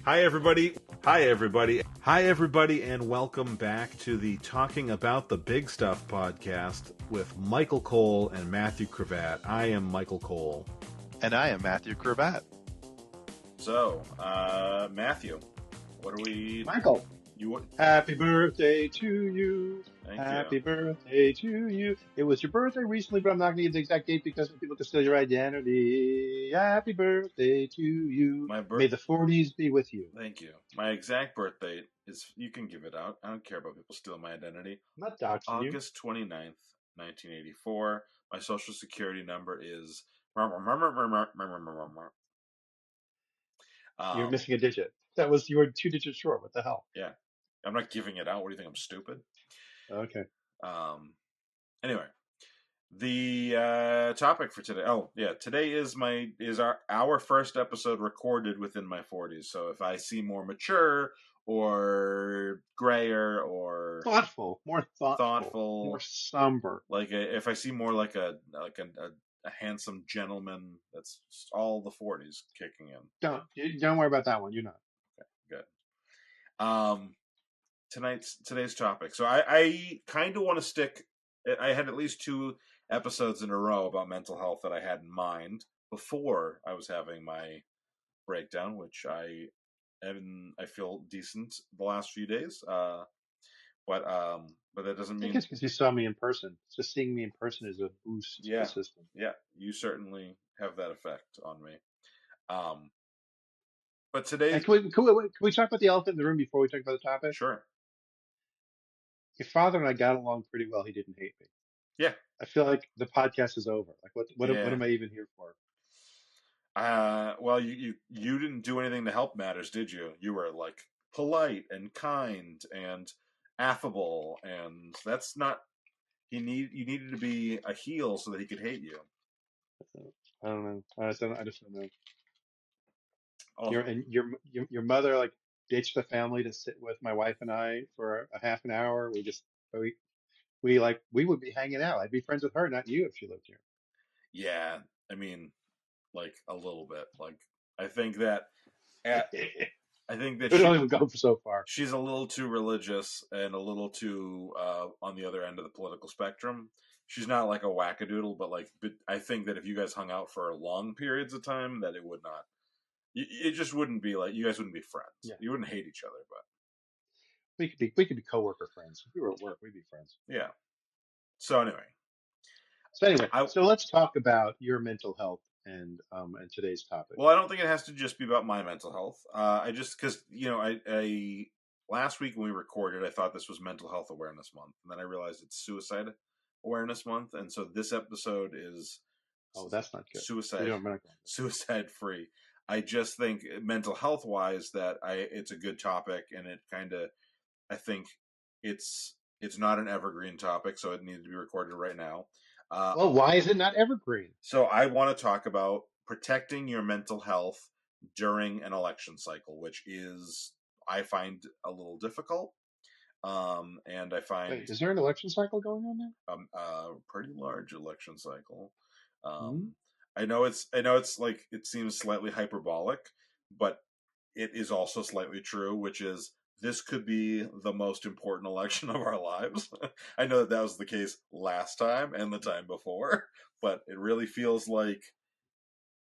Hi, everybody. Hi, everybody. Hi, everybody, and welcome back to the Talking About the Big Stuff podcast with Michael Cole and Matthew Cravat. I am Michael Cole. And I am Matthew Cravat. So, Matthew, what are we... Michael, happy birthday to you. Thank Happy you. birthday to you. It was your birthday recently, but I'm not going to give the exact date because people can steal your identity. Happy birthday to you. May the 40s be with you. Thank you. My exact birth date is, you can give it out. I don't care about people stealing my identity. I'm not doxing you. August 29th, 1984. My social security number is... You're missing a digit. You were 2 digits short. What the hell? Yeah. I'm not giving it out. What do you think? I'm stupid? Okay. Anyway, the topic for today. Oh, yeah. Today is our first episode recorded within my 40s. So if I seem more mature or grayer or more thoughtful, more somber, if I seem more like a handsome gentleman, that's all the 40s kicking in. Don't worry about that one. You're not. Okay, good. Today's topic. So I kind of want to stick. I had at least 2 episodes in a row about mental health that I had in mind before I was having my breakdown, which I feel decent the last few days. But that doesn't mean. I think it's because you saw me in person. Just seeing me in person is a boost to the system. Yeah, you certainly have that effect on me. But today, can we talk about the elephant in the room before we talk about the topic? Sure. Your father and I got along pretty well. He didn't hate me. Yeah. I feel like the podcast is over. Like, what am I even here for? Well, you didn't do anything to help matters, did you? You were like polite and kind and affable, and that's not. You needed to be a heel so that he could hate you. I don't know. I just don't know. Oh. Your mother like ditched the family to sit with my wife and I for a half an hour. We would be hanging out. I'd be friends with her, not you, if she lived here. Yeah, I mean, like a little bit. Like I think that we don't even go so far. She's a little too religious and a little too on the other end of the political spectrum. She's not like a wackadoodle, but I think that if you guys hung out for long periods of time, that it would not. It just wouldn't be like you guys wouldn't be friends. Yeah. You wouldn't hate each other, but we could be coworker friends. If we were at work, we'd be friends. Yeah. So anyway, so let's talk about your mental health and today's topic. Well, I don't think it has to just be about my mental health. Because I last week when we recorded, I thought this was Mental Health Awareness Month, and then I realized it's Suicide Awareness Month, and so this episode is that's not good. Suicide free. I just think mental health wise that it's a good topic, and it I think it's not an evergreen topic, so it needs to be recorded right now. Well, why is it not evergreen? So I want to talk about protecting your mental health during an election cycle, which I find a little difficult. And I find... Wait, is there an election cycle going on now? A pretty large election cycle. I know it's like, it seems slightly hyperbolic, but it is also slightly true, which is this could be the most important election of our lives. I know that was the case last time and the time before, but it really feels like,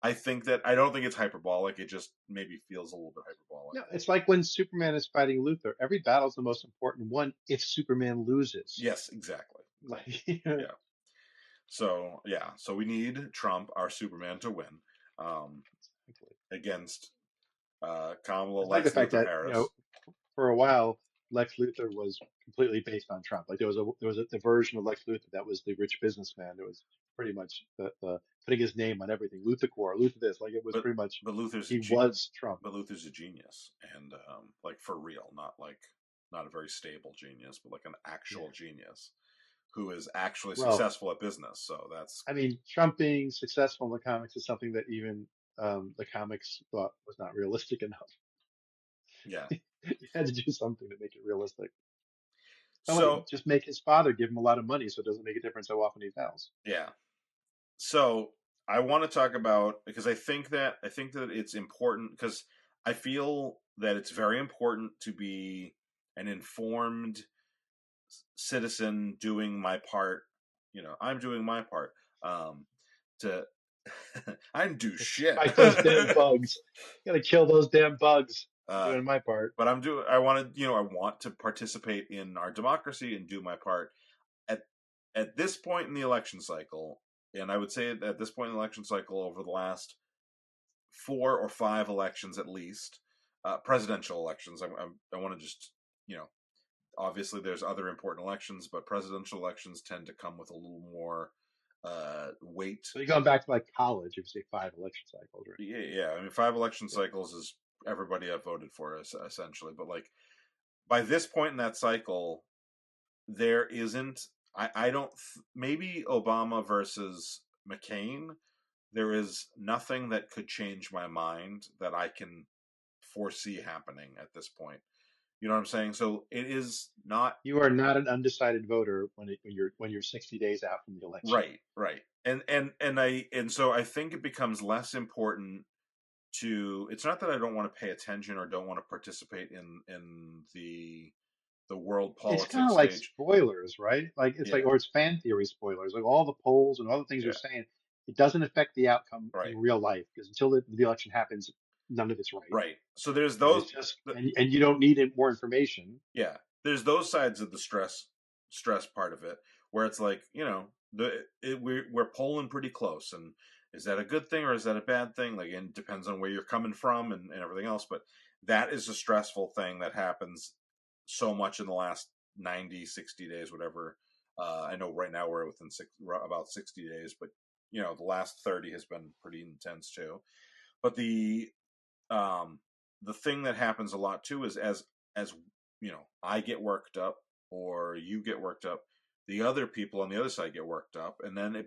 I don't think it's hyperbolic. It just maybe feels a little bit hyperbolic. No, it's like when Superman is fighting Luthor. Every battle's the most important one if Superman loses. Yes, exactly. Yeah. So we need Trump, our Superman, to win against Kamala Lex Luthor Harris. For a while, Lex Luthor was completely based on Trump. Like there was the version of Lex Luthor that was the rich businessman. It was pretty much the putting his name on everything. Luthor Core, Luthor this. Like it was pretty much. But was Trump. But Luthor's a genius, and like for real, not a very stable genius, but like an actual genius who is actually successful at business. So that's. I mean, Trump being successful in the comics is something that even the comics thought was not realistic enough. Yeah. You had to do something to make it realistic. So just make his father give him a lot of money so it doesn't make a difference how often he fails. Yeah. So I want to talk about, because I think that it's important, because I feel that it's very important to be an informed citizen doing my part. I'm doing my part. To I didn't do shit. Fight those damn bugs. Gotta kill those damn bugs. uh, Doing my part. but I wanted, I want to participate in our democracy and do my part at this point in the election cycle. And I would say at this point in the election cycle, over the last 4 or 5 elections at least, presidential elections. I want to just, obviously there's other important elections, but presidential elections tend to come with a little more weight. So you're going back to like college if you say 5 election cycles, right? Yeah. I mean, 5 election cycles is everybody I've voted for, essentially. But like by this point in that cycle, there isn't. I don't. Maybe Obama versus McCain. There is nothing that could change my mind that I can foresee happening at this point. You know what I'm saying? So it is not You are not an undecided voter when you're 60 days out from the election. right. And so I think it becomes less important to. It's not that I don't want to pay attention or don't want to participate in the world It's kind politics of like stage. spoilers, right? Like it's like, Yeah, or it's fan theory spoilers. Like all the polls and all the things yeah, you're saying, it doesn't affect the outcome right, in real life because until the election happens, none of it's right. right. So there's Right? those. It's just, and you don't need more information. Yeah, there's those sides of the stress part of it where it's like, we're polling pretty close, and is that a good thing or is that a bad thing? Like, it depends on where you're coming from and everything else, but that is a stressful thing that happens so much in the last 90, 60 days, whatever. I know right now we're within about 60 days, but the last 30 has been pretty intense too. But um, the thing that happens a lot too is as I get worked up or you get worked up, the other people on the other side get worked up, and then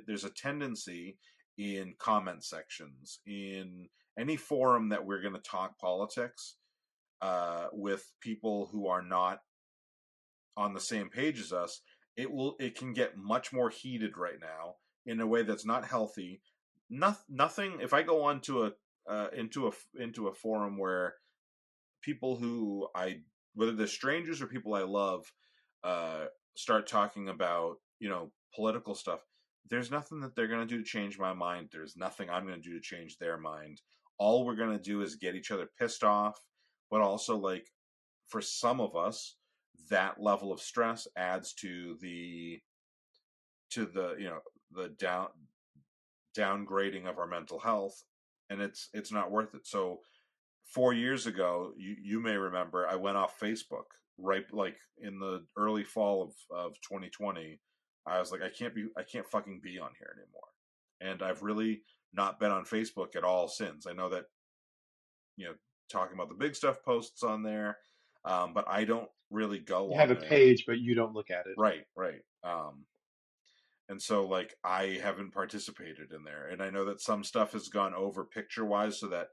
there's a tendency in comment sections in any forum that we're going to talk politics with people who are not on the same page as us. It can get much more heated right now in a way that's not healthy. Nothing. If I go on to into a forum where people who whether they're strangers or people I love, start talking about political stuff, there's nothing that they're going to do to change my mind. There's nothing I'm going to do to change their mind. All we're going to do is get each other pissed off, but also, like, for some of us, that level of stress adds to the the downgrading of our mental health, and it's not worth it. So 4 years ago, you may remember, I went off Facebook right, like, in the early fall of 2020. I was like, I can't fucking be on here anymore, and I've really not been on Facebook at all since. I know that talking about the big stuff posts on there, but I don't really go You have on a there. page, but you don't look at it. Right. And so, like, I haven't participated in there, and I know that some stuff has gone over picture wise, so that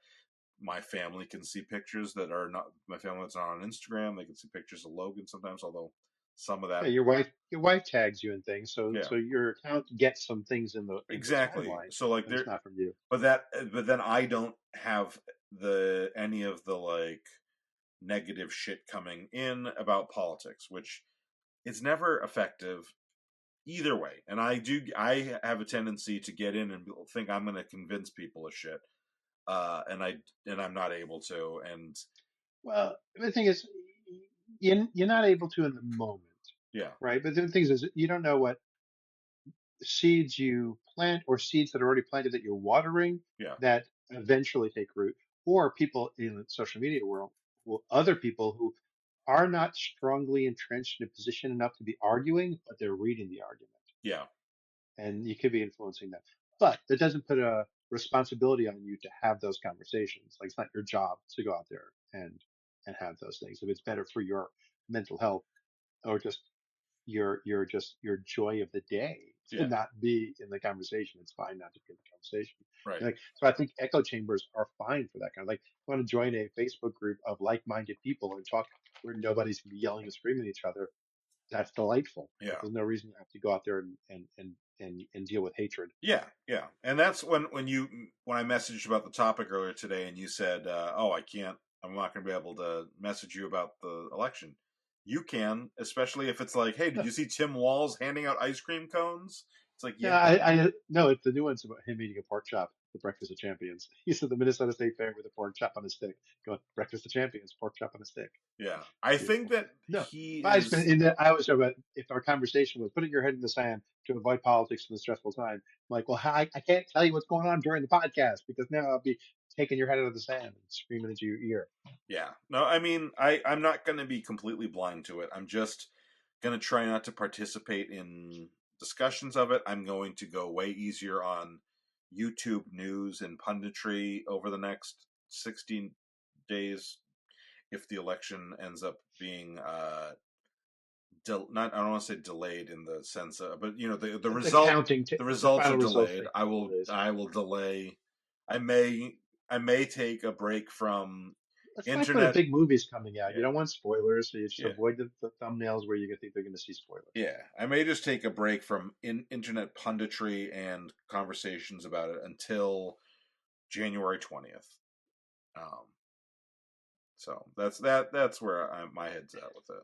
my family can see pictures that are not my family that's not on Instagram. They can see pictures of Logan sometimes, although some of Yeah, that, your wife tags you in things, so yeah, so your account gets some things in the exactly. timeline, So, like, but it's not from you. but then I don't have any of the, like, negative shit coming in about politics, which it's never effective either way. And I have a tendency to get in and think I'm going to convince people of shit, and I'm not able to. And Well, the thing is, you're not able to in the moment, yeah, right? But the thing is, you don't know what seeds you plant or seeds that are already planted that you're watering yeah, that eventually take root, or people in the social media world, other people who are not strongly entrenched in a position enough to be arguing, but they're reading the argument, yeah, and you could be influencing them. But that doesn't put a responsibility on you to have those conversations. Like it's not your job to go out there and have those things. If it's better for your mental health or just your joy of the day to yeah, not be in the conversation. It's fine not to be in the conversation. right, Like, so I think echo chambers are fine for that kind of like you want to join a Facebook group of like-minded people and talk where nobody's gonna be yelling and screaming at each other. That's delightful. Like yeah. there's no reason you have to go out there and deal with hatred. Yeah. And that's when I messaged about the topic earlier today, and you said, "Oh, I can't." I'm not going to be able to message you about the election. You can, especially if it's like, hey, did you see Tim Walz handing out ice cream cones? It's like, Yeah, yeah, I no, it's the nuance about him eating a pork chop, the Breakfast of Champions. He said the Minnesota State Fair with a pork chop on a stick. Going, Breakfast of Champions, pork chop on a stick. yeah. I think Beautiful. that No, he but I just is, in that I was talking about if our conversation was putting your head in the sand to avoid politics in a stressful time. I'm like, well, I can't tell you what's going on during the podcast because now I'll be taking your head out of the sand and screaming into your ear. yeah. No, I mean, I'm not going to be completely blind to it. I'm just going to try not to participate in discussions of it. I'm going to go way easier on YouTube news and punditry over the next 16 days if the election ends up being not, I don't want to say delayed in the sense of, but The counting, the the results are final results delayed. take a couple of days. I will delay. I may I may take a break from That's like when a internet. big movie's coming out. You Yeah, don't want spoilers, so you just yeah, avoid the thumbnails where you think they're going to see spoilers. yeah. I may just take a break from internet punditry and conversations about it until January 20th. Um, so that's where my head's at with it,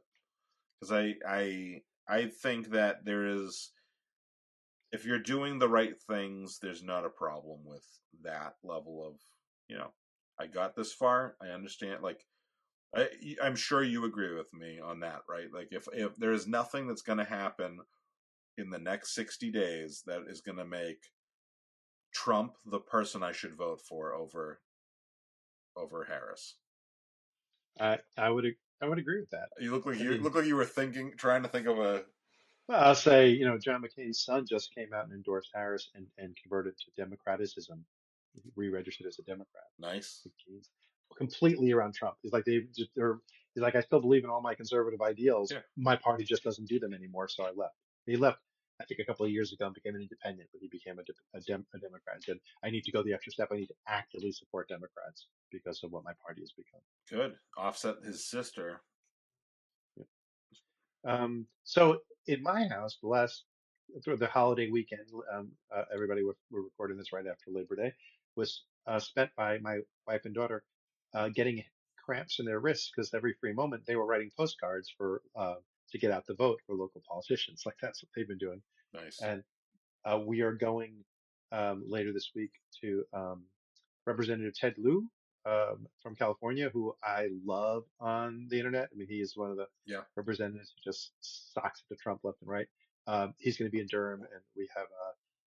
because I think that there is, if you're doing the right things, there's not a problem with that level of, I got this far. I understand. Like, I'm sure you agree with me on that, right? Like, if there is nothing that's going to happen in the next 60 days that is going to make Trump the person I should vote for over Harris. I would agree with that. I You mean, look like you were trying to think of a well, I'll say, John McCain's son just came out and endorsed Harris and converted to Democraticism. He re-registered as a Democrat. nice. Like, he's completely around Trump. He's like, I still believe in all my conservative ideals. Yeah, My party just doesn't do them anymore, so I left. He left, I think, a couple of years ago and became an independent, but he became a Democrat. And said, I need to go the extra step. I need to actively support Democrats because of what my party has become. good. Offset his sister. So in my house, through the holiday weekend, everybody we're recording this right after Labor Day, was spent by my wife and daughter getting cramps in their wrists because every free moment they were writing postcards for to get out the vote for local politicians. Like that's what they've been doing. Nice. And we are going later this week to Representative Ted Lieu from California, who I love on the internet. I mean, he is one of the Yeah, representatives who just socks it to Trump left and right. He's going to be in Durham, and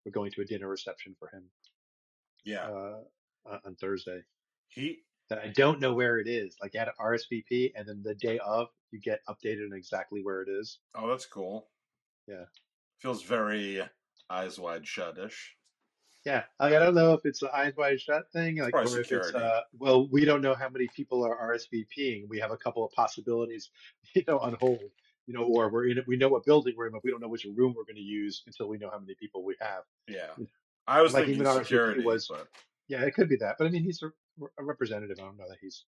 we're going to a dinner reception for him yeah. on Thursday. He. That I don't know where it is. Like, you had an RSVP, and then the day of, you get updated on exactly where it is. Oh, that's cool. Yeah. Feels very Eyes Wide Shutish. Yeah, like, I don't know if it's an eyes wide shut thing, It's like, probably or if it's security. well, we don't know how many people are RSVPing. We have a couple of possibilities, on hold, or we know what building we're in, but we don't know which room we're going to use until we know how many people we have. Yeah. I was And like thinking even RSVP security, was, but yeah, it could be that, but I mean, he's a representative. I don't know that he's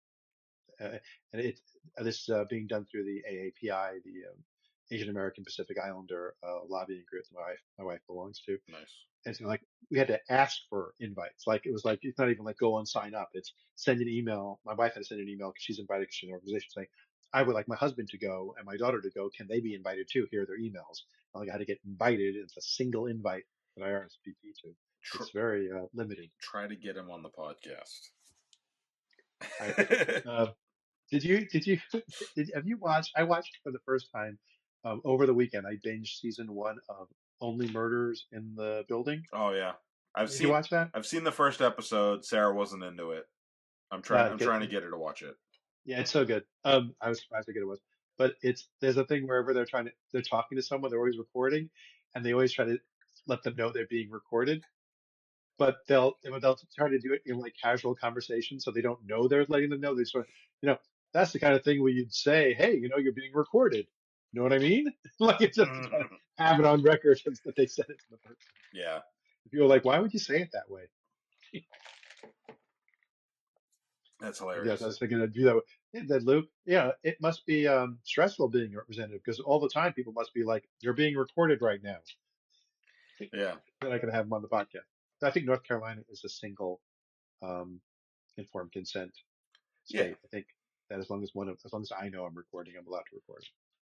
and it's this being done through the AAPI, the Asian American Pacific Islander lobbying group that my wife belongs to. nice. And so like we had to ask for invites. Like it was like it's not even like go and sign up. It's send an email. My wife had to send an email because she's invited because she's an organization saying, I would like my husband to go and my daughter to go. Can they be invited too? Here are their emails. And like I had to get invited. It's a single invite that I RSVP to. Tr- It's very limited. Try to get him on the podcast. I uh, did you have you watched? I watched for the first time over the weekend. I binged season one of Only Murders in the Building. Oh yeah, Did you watch that? I've seen the first episode. Sarah wasn't into it. Yeah, I'm trying to get her to watch it. yeah, it's so good. I was surprised how good it was. But there's a thing wherever they're talking to someone, they're always recording, and they always try to let them know they're being recorded. But they'll try to do it in like casual conversation, so they don't know they're letting them know. They sort of, that's the kind of thing where you'd say, "Hey, you're being recorded." You know what I mean? Like it's just to kind of have it on record that they said it to the person. Yeah, People are like, "Why would you say it that way?" that's Yes, I hilarious. was thinking I'd do that. Yeah, that loop. Yeah, it must be stressful being a representative because all the time people must be like, "You're being recorded right now." Yeah, Then I can have them on the podcast. I think North Carolina is a single um, informed consent. Yeah, state. I think that as long as I know I'm recording, I'm allowed to record.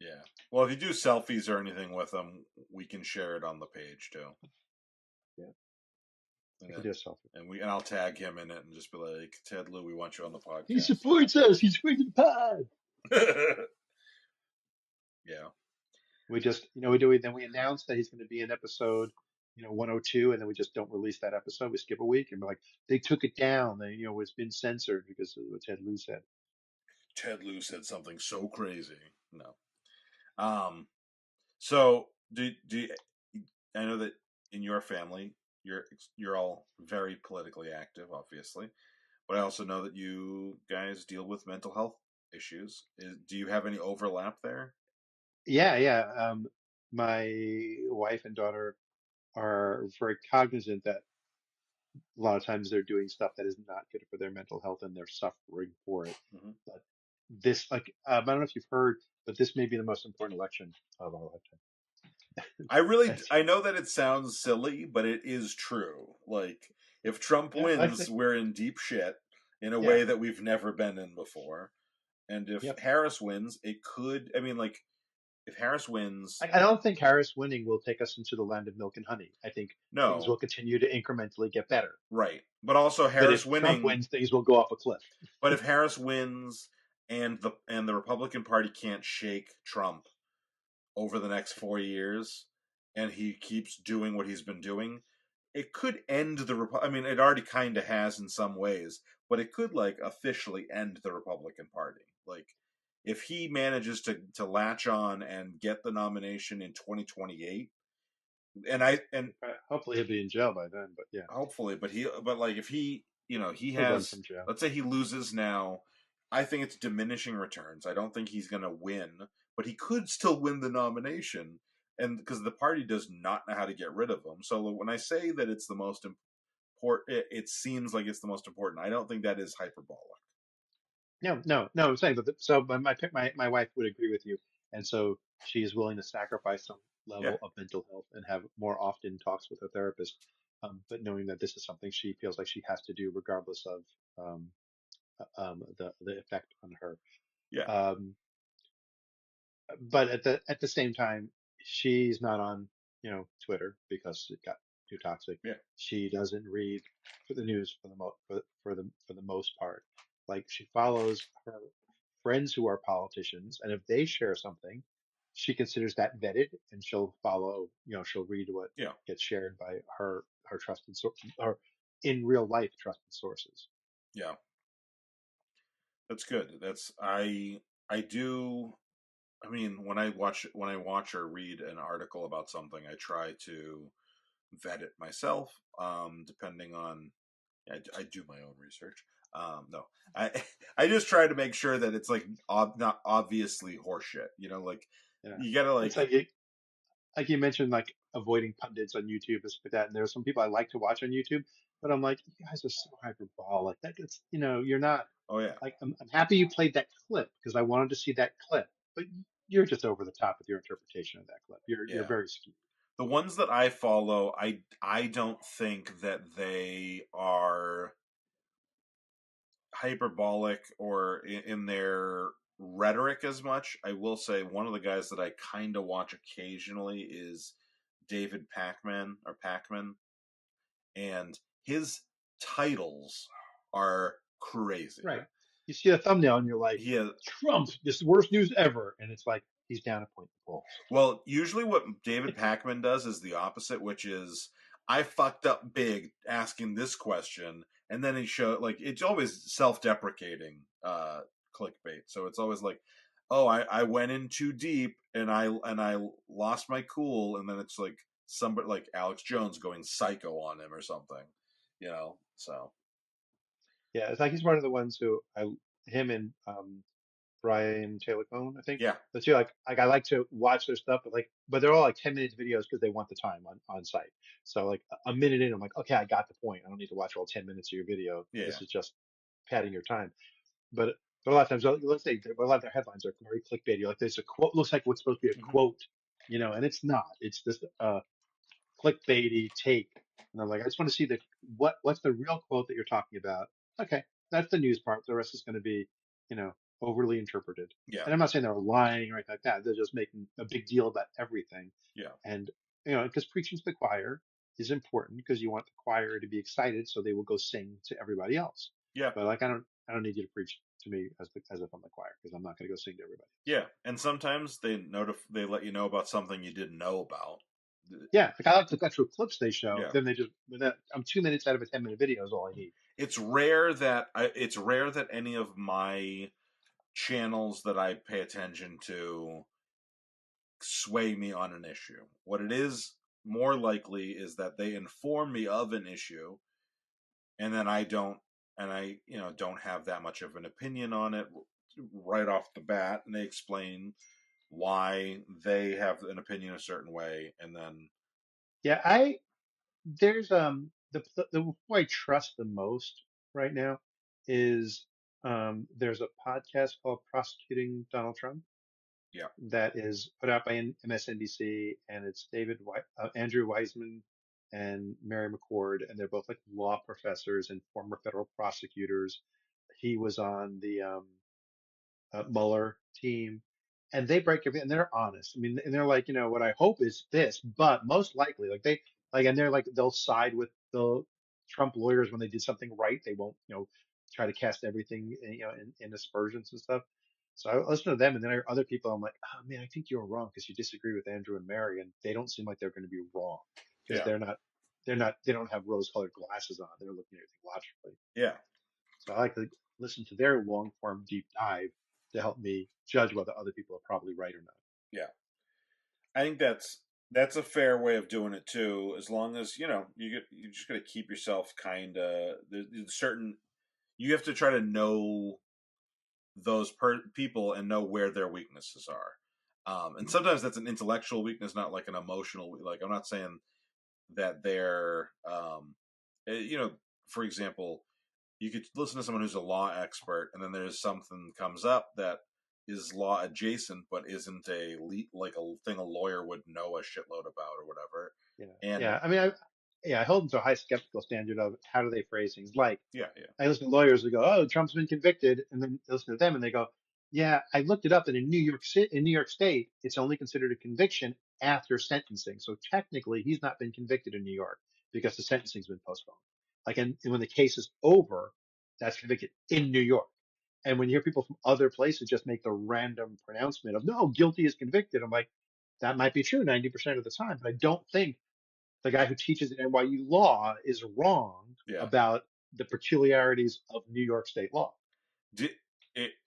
yeah. Well, if you do selfies or anything with them, we can share it on the page too. Yeah, I And can then, do a selfie. and I'll tag him in it and just be like, Ted Lou, we want you on the He podcast. supports us. He's freaking pod. Yeah. We just, then we announce that he's going to be in episode, 102, and then we just don't release that episode. We skip a week, and we're like, they took it down. They, it's been censored because of what Ted Lou said. Ted Lou said something so crazy. No. Um. So do I know that in your family you're all very politically active, obviously, but I also know that you guys deal with mental health issues. Do you have any overlap there? Yeah, yeah. My wife and daughter are very cognizant that a lot of times they're doing stuff that is not good for their mental health and they're suffering for it. Hmm. But this, I don't know if you've heard, but this may be the most important election of our lifetime. I know that it sounds silly, but it is true. Like, if Trump Yeah, I wins, think, we're in deep shit in a yeah, way that we've never been in before. And if yep. Harris wins, it could. I mean, like, if Harris wins, I don't think Harris winning will take us into the land of milk and honey. I think things will no, continue to incrementally get better. right. But also But Harris if Trump winning. wins, things will go off a cliff. But if Harris wins and the Republican Party can't shake Trump over the next 4 years, and he keeps doing what he's been doing, it could end the I mean, it already kind of has in some ways, but it could like officially end the Republican Party. Like, if he manages to latch on and get the nomination in 2028, and Hopefully he'll be in jail by then. But yeah, hopefully, but like if he, he he'll run has, from jail. let's say he loses now, I think it's diminishing returns. I don't think he's going to win, but he could still win the nomination, and because the party does not know how to get rid of him. So when I say that it's the most important, it seems like it's the most important. I don't think that is hyperbolic. No, no, no. I'm saying, so my wife would agree with you, and so she is willing to sacrifice some Yeah, level of mental health and have more often talks with her therapist, but knowing that this is something she feels like she has to do regardless of um, the effect on her. yeah, Um, but at the same time, she's not on Twitter because it got too toxic. yeah, She doesn't read for the news for the most part. Like she follows her friends who are politicians, and if they share something, she considers that vetted, and she'll follow. She'll read what yeah, gets shared by her trusted source or in real life trusted sources. yeah. That's good. I do. I mean, when I watch or read an article about something, I try to vet it myself. Depending on, I do my own research. No, I I just try to make sure that it's like not obviously horseshit. Like Yeah, you gotta it's like, like you mentioned, like avoiding pundits on YouTube and stuff like that. And there are some people I like to watch on YouTube, but I'm like, you guys are so hyperbolic. That gets, you're not oh yeah, like, I'm happy you played that clip because I wanted to see that clip, but you're just over the top with your interpretation of that clip. You're yeah. very skewed. The ones that I follow, I don't think that they are hyperbolic or in their rhetoric as much. I will say one of the guys that I kind of watch occasionally is David Pacman, and his titles are crazy. Right. You see a thumbnail and you're like, He has, Trump, this is the worst news ever. And it's like, he's down a point in the polls. well, usually what David Pacman does is the opposite, which is I fucked up big asking this question, and then he showed like it's always self-deprecating clickbait. So it's always like, oh, I went in too deep and I lost my cool, and then it's like somebody like Alex Jones going psycho on him or something, So Yeah. It's like he's one of the ones who him and Brian Taylor Cohn, I think. yeah, The two, like I like to watch their stuff, but they're all like 10 minute videos because they want the time on site. So like a minute in, I'm like, okay, I got the point. I don't need to watch all 10 minutes of your video. yeah, This is just padding your time. But a lot of times, let's say a lot of their headlines are very clickbaity. Like there's a quote, looks like what's supposed to be a hmm, quote, and it's not. It's just a clickbaity take. And I'm like, I just want to see what's the real quote that you're talking about. Okay. that's the news part. The rest is going to be, overly interpreted. Yeah, And I'm not saying they're lying or anything like that. They're just making a big deal about everything. yeah, And, because preaching to the choir is important because you want the choir to be excited so they will go sing to everybody else. yeah, But like, I don't need you to preach to me as if I'm the choir because I'm not going to go sing to everybody else. yeah. And sometimes they let you know about something you didn't know about. Yeah. Like I like the actual clips they show. Yeah, Then I'm 2 minutes out of a 10-minute video is all I need. it's rare that any of my channels that I pay attention to sway me on an issue. What it is more likely is that they inform me of an issue, and then I don't have that much of an opinion on it right off the bat, and they explain why they have an opinion a certain way, and then Yeah. There's the who I trust the most right now is there's a podcast called Prosecuting Donald Trump yeah, that is put out by MSNBC, and it's Andrew Weissman and Mary McCord, and they're both like law professors and former federal prosecutors. He was on the Mueller team, and they break everything. And they're honest. I mean, and they're like, what I hope is this, but most likely, and they're like, they'll side with the Trump lawyers when they did something right. They won't, try to cast everything, in aspersions and stuff. So I listen to them, and then other people. I'm like, oh man, I think you're wrong because you disagree with Andrew and Mary, and they don't seem like they're going to be wrong because yeah, they don't have rose-colored glasses on. They're looking at everything logically. yeah, So I like to listen to their long form deep dive to help me judge whether other people are probably right or not. yeah. I think that's a fair way of doing it too. As long as you just got to keep yourself kind of certain. You have to try to know those people and know where their weaknesses are. And sometimes that's an intellectual weakness, not like an emotional. Like I'm not saying that they're, for example, you could listen to someone who's a law expert, and then there's something comes up that is law adjacent, but isn't like a thing a lawyer would know a shitload about or whatever. Yeah. And Yeah. I mean, I hold them to a high skeptical standard of how do they phrase things. Like yeah, yeah, I listen to lawyers who go, "Oh, Trump's been convicted," and then I listen to them and they go, "Yeah, I looked it up, and in New York State, it's only considered a conviction after sentencing. So technically, he's not been convicted in New York because the sentencing's been postponed. Like, and when the case is over, that's convicted in New York. And when you hear people from other places just make the random pronouncement of no, guilty is convicted, I'm like, that might be true 90% of the time, but I don't think the guy who teaches at NYU law is wrong yeah. about the peculiarities of New York state law.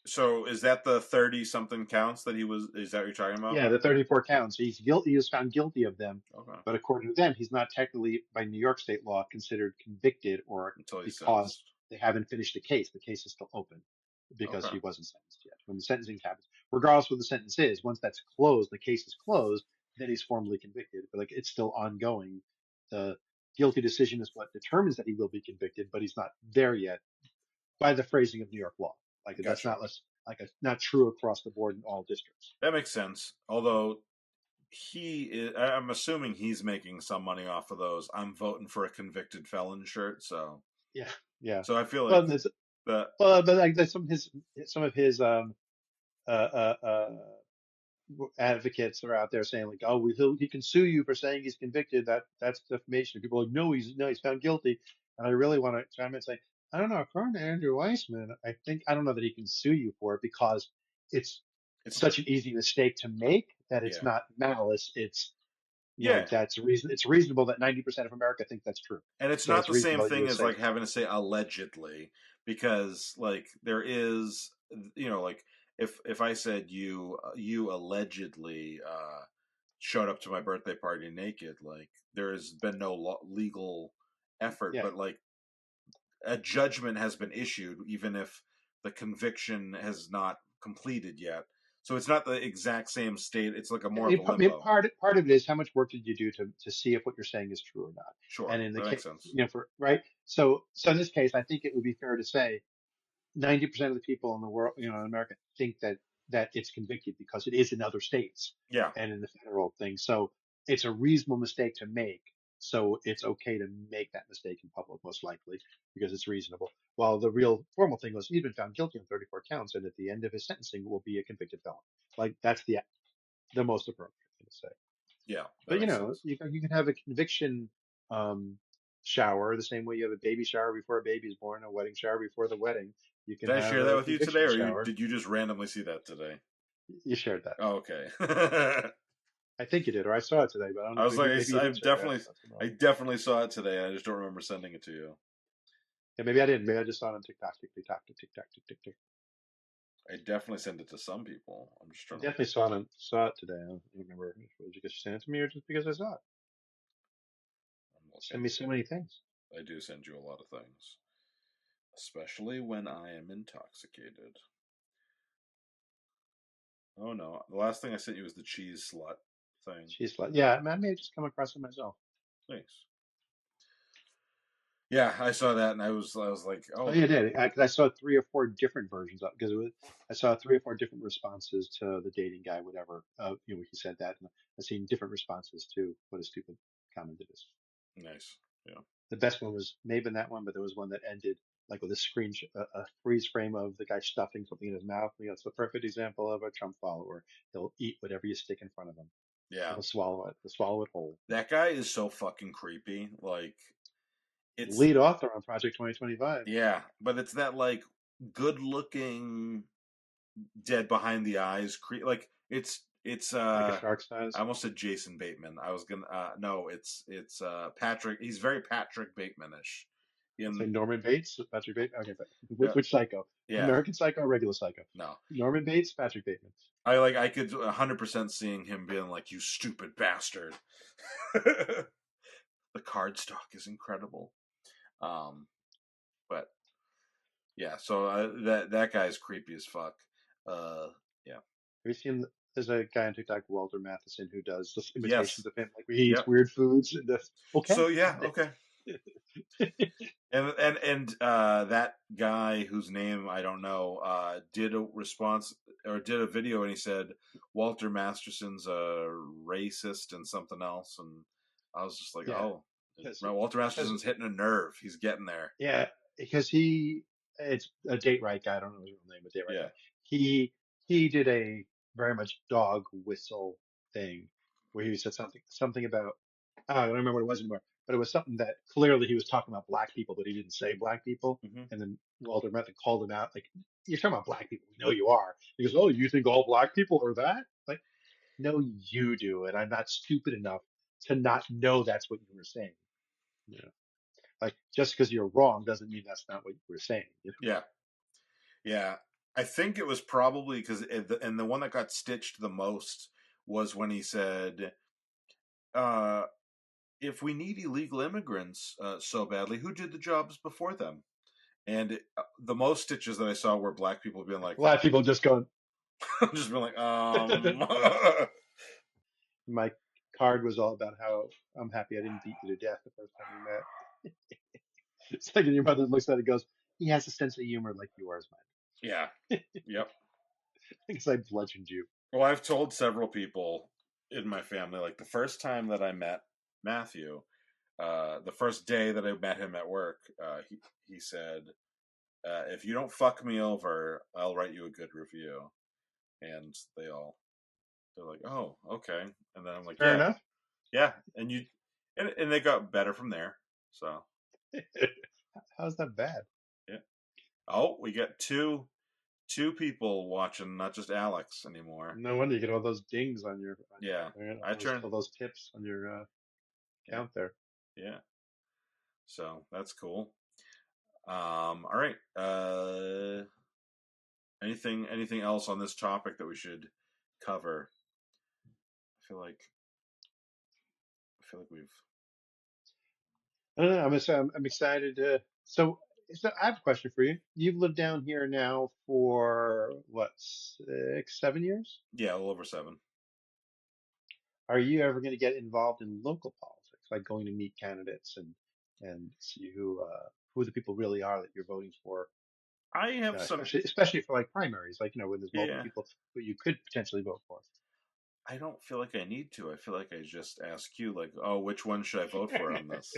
So is that the 30 something counts that he was? Is that what you're talking about? Yeah, the 34 counts. He's guilty. He was found guilty of them, Okay. but according to them, he's not technically by New York state law considered convicted, or Until he's because sentenced. they haven't finished the case. The case is still open because Okay. he wasn't sentenced yet. When the sentencing happens, regardless of what the sentence is, once that's closed, the case is closed, then he's formally convicted. But like it's still ongoing. The guilty decision is what determines that he will be convicted, but he's not there yet by the phrasing of New York law. Like that's Gotcha. not true across the board in all districts. That makes sense. Although I'm assuming he's making some money off of those. I'm voting for a convicted felon shirt, so Yeah, yeah. I feel like Well, there's, that. but like there's some of his uh, uh, uh, advocates are out there saying like, oh, he can sue you for saying he's convicted. That's defamation. People are like, no, he's found guilty. And I really want to chime in and say, I don't know. According to Andrew Weissman, I don't know that he can sue you for it because it's It's such an easy mistake to make that it's yeah, not malice. It's yeah, that's reason. It's reasonable that 90% of America think that's true. and it's So not it's the same reasonable that you thing would as say like that. having to say allegedly, because like there is, like if I said you allegedly showed up to my birthday party naked, like there has been no legal effort, Yeah. but like a judgment has been issued, even if the conviction has not completed yet. So it's not the exact same state. It's like a more of a I mean, limbo. part of it is how much work did you do to see if what you're saying is true or not. Sure, And in the that makes case, sense. for right. So in this case, I think it would be fair to say 90% of the people in the world, in America, think that it's convicted because it is in other states Yeah, and in the federal thing. So it's a reasonable mistake to make. So it's okay to make that mistake in public, most likely, because it's reasonable. While the real formal thing was he's been found guilty on 34 counts, and at the end of his sentencing will be a convicted felon. Like that's the most appropriate thing to say. Yeah, that But makes sense. you can have a conviction um, shower the same way you have a baby shower before a baby's born, a wedding shower before the wedding. You can Did I have share that a with you today, conviction or shower. did you just randomly see that today? You shared that. Oh, okay. I think you did, or I saw it today, but I don't I know. was like, Maybe you I didn't share it. Maybe I definitely, saw it I tomorrow. definitely saw it today. I just don't remember sending it to you. Yeah, maybe I didn't. Maybe I just saw it on TikTok, TikTok, TikTok, TikTok. I definitely sent it to some people. I'm just I trying to. definitely saw it today. I don't remember if it was because you sent it to me or just because I saw it. I'm Send looking. me so many things. I do send you a lot of things, especially when I am intoxicated. Oh no, the last thing I sent you was the cheese slut thing. She's like, yeah, I may have just come across it myself. Thanks. Yeah, I saw that and I was like, Oh, oh, yeah, I did. I saw 3 or 4 different versions of because it was. I saw 3 or 4 different responses to the dating guy, whatever. He said that, and I've seen different responses to what a stupid comment it is. nice. Yeah, The best one was maybe that one, but there was one that ended like with a freeze frame of the guy stuffing something in his mouth. It's the perfect example of a Trump follower. He'll eat whatever you stick in front of him, yeah. and he'll swallow it. He'll swallow it whole. That guy is so fucking creepy. Like it's Lead author on Project 2025. yeah, but it's that like good looking dead behind the eyes like it's Like a shark I size. almost said Jason Bateman. I was gonna no, it's Patrick. He's very Patrick Bateman-ish. Let's say In Norman Bates, Patrick Bateman. Okay, but yeah, which psycho? yeah, American Psycho or regular Psycho? no. Norman Bates, Patrick Bateman. I could 100% seeing him being like, "You stupid bastard." The card stock is incredible. Um, but yeah, so that guy's creepy as fuck. Uh, yeah. Have you seen? There's a guy on TikTok, Walter Matheson, who does this Yes. imitations of him, like he eats Yep. weird foods and this. So Okay, yeah. got Okay. it. And that guy whose name I don't know did a response or did a video and he said Walter Masterson's a racist and something else, and I was just like, Yeah, oh, because Walter because Masterson's hitting a nerve. He's getting there. yeah, because it's a date right guy. I don't know his real name, but date right Yeah. guy. He he did a very much dog whistle thing where he said something about I don't remember what it was anymore, but it was something that clearly he was talking about black people, but he didn't say black people. Hmm. And then Walter Matthau called him out, like, "You're talking about black people. We know you are." He goes, "Oh, you think all black people are that?" Like, no, you do, and I'm not stupid enough to not know that's what you were saying. You know, like just because you're wrong doesn't mean that's not what you were saying. Yeah. Yeah. I think it was probably because and the one that got stitched the most was when he said, uh, if we need illegal immigrants so badly, who did the jobs before them? And the most stitches that I saw were black people being like, Black people just going. just being like, My card was all about how I'm happy I didn't beat you to death the first time we met. It's like, and your mother looks at it and goes, "He has a sense of humor like yours, yeah, man." yep. Because I bludgeoned you. Well, I've told several people in my family, like the first time that I met Matthew, the first day that I met him at work, he said, "If you don't fuck me over, I'll write you a good review." And they're like, "Oh, okay." And then I'm like, Fair "Yeah, enough. yeah," and they got better from there. So How's that bad? yeah. Oh, we got two people watching, not just Alex anymore. No wonder you get all those dings on Yeah, I those turn. all those tips on your Yeah, account there. yeah. So that's cool. All right. Anything else on this topic that we should cover? I feel like we've. I don't know. I'm excited. So I have a question for you. You've lived down here now for what, 6, 7 years? Yeah, a little over 7. Are you ever going to get involved in local politics, like going to meet candidates and see who the people really are that you're voting for? I have some. Especially for like primaries, like when there's multiple Yeah, people who you could potentially vote for. I don't feel like I need to. I feel like I just ask you, like, oh, which one should I vote for on this?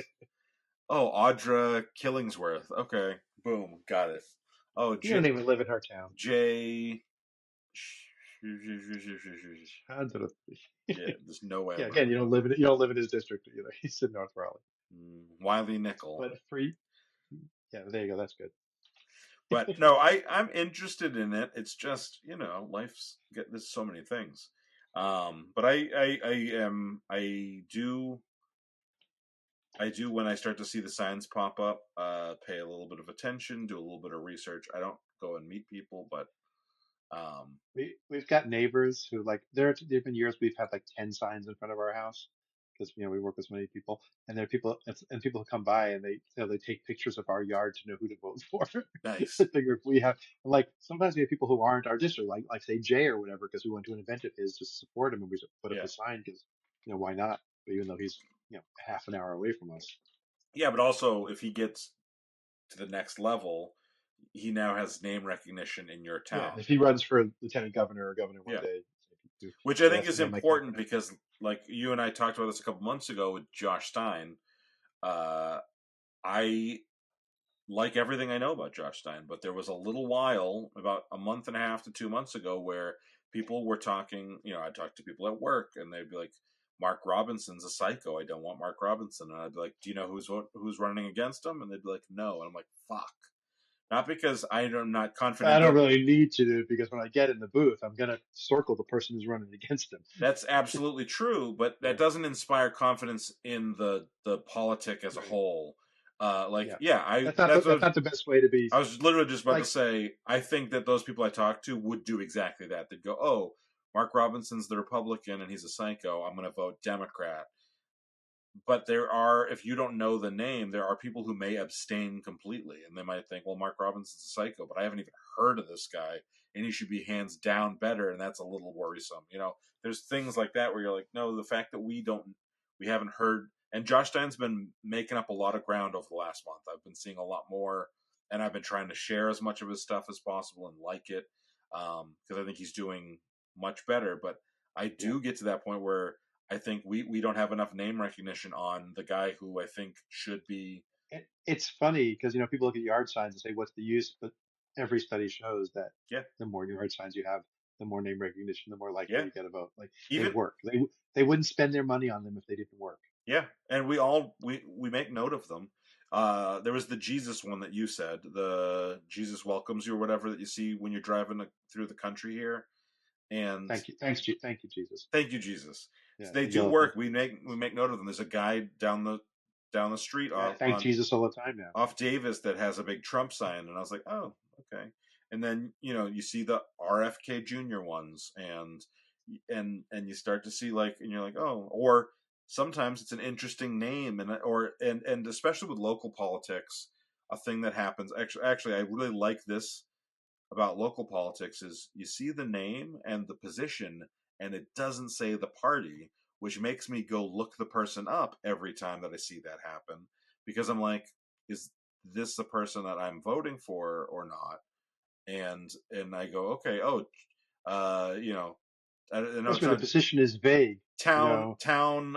Oh, Audra Killingsworth. Okay, boom, got it. Oh, You don't even live in her town. J. Yeah, there's no way Yeah, I'm again, gonna. you don't live in his district either. He's in North Raleigh. Wiley Nickel. But free, yeah, there you go. That's good. But no, I'm interested in it. It's just life's get there's so many things. But I do when I start to see the signs pop up, pay a little bit of attention, do a little bit of research. I don't go and meet people, but um, We've got neighbors who like there've been years we've had like 10 signs in front of our house because we work with so many people, and there are people and people who come by and they take pictures of our yard to know who to vote for. I nice. figure if we have like sometimes we have people who aren't our district, like say Jay or whatever, because we went to an event of his to support him and we put up Yeah, a sign because why not? But even though he's half an hour away from us. yeah, but also if he gets to the next level, he now has name recognition in your Yeah, town. if he runs for lieutenant governor or governor one Yeah, day, which I think that's is again my important confidence. because, like you and I talked about this a couple months ago with Josh Stein. Uh, I like everything I know about Josh Stein, but there was a little while, about a month and a half to 2 months ago, where people were talking. I talked to people at work, and they'd be like, "Mark Robinson's a psycho. I don't want Mark Robinson." And I'd be like, "Do you know who's running against him?" And they'd be like, "No." And I'm like, "Fuck." Not because I'm not I confident don't that really need to do it because when I get in the booth, I'm gonna circle the person who's running against him. that's absolutely true, but that Yeah, doesn't inspire confidence in the politic as a right. whole. Like, Yeah, yeah, I that's not that's what that's not the best way to be. I was literally just about to Like, say. I think that those people I talked to would do exactly that. They'd go, "Oh, Mark Robinson's the Republican and he's a psycho. I'm going to vote Democrat." But there are, if you don't know the name, there are people who may abstain completely, and they might think, "Well, Mark Robinson's a psycho, but I haven't even heard of this guy, and he should be hands down better," and that's a little worrisome. There's things like that where you're like, no, the fact that we haven't heard, and Josh Stein's been making up a lot of ground over the last month. I've been seeing a lot more, and I've been trying to share as much of his stuff as possible and like it, because I think he's doing much better. But I yeah, do get to that point where I think we don't have enough name recognition on the guy who I think should be. it's funny because people look at yard signs and say, "What's the use?" But every study shows that Yeah, the more yard signs you have, the more name recognition, the more likely yeah, you get a vote. Like they even work. They wouldn't spend their money on them if they didn't work. yeah, and we make note of them. There was the Jesus one that you said, the Jesus welcomes you or whatever that you see when you're driving through the country here, and Thank you, thank you, Jesus. thank you, Jesus. So Yeah, they the do yellow work. thank We you. make note of them. There's a guy down the street I thank Jesus all the time now. off Davis that has a big Trump sign, and I was like, oh, okay. And then you see the RFK Jr. ones, and you start to see, like, and you're like, oh, or sometimes it's an interesting name, and especially with local politics, a thing that happens. Actually, I really like this about local politics is you see the name and the position, and it doesn't say the party, which makes me go look the person up every time that I see that happen, because I'm like, is this the person that I'm voting for or not? And I go, okay, oh, I know That's it's where the not position is vague. You town know, town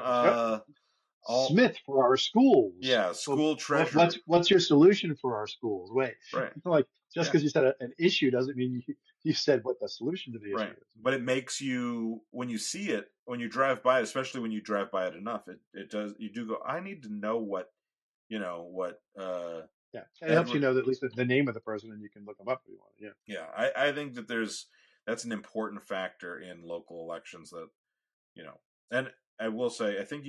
all Smith for our schools. yeah, Well, school treasurer, what's your solution for our schools? Wait, right. like just Yeah, because you said an issue doesn't mean you said what the solution to the issue right. is. But it makes you, when you see it, when you drive by it, especially when you drive by it enough, it does, you do go, I need to know what Yeah, and it helps you Edward. know at least the name of the person, and you can look them up if you want. Yeah, Yeah, I think that that's an important factor in local elections, that you know and I will say, I think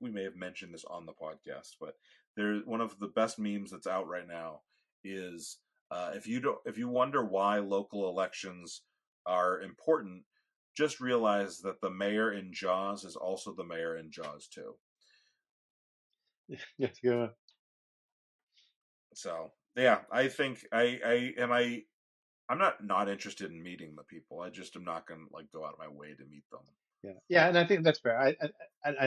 we may have mentioned this on the podcast, but there's one of the best memes that's out right now is, if you wonder why local elections are important, just realize that the mayor in Jaws is also the mayor in Jaws too. yeah, to go. So yeah, I think I'm not interested in meeting the people. I just am not going to, like, go out of my way to meet them. Yeah, yeah, and I think that's fair. I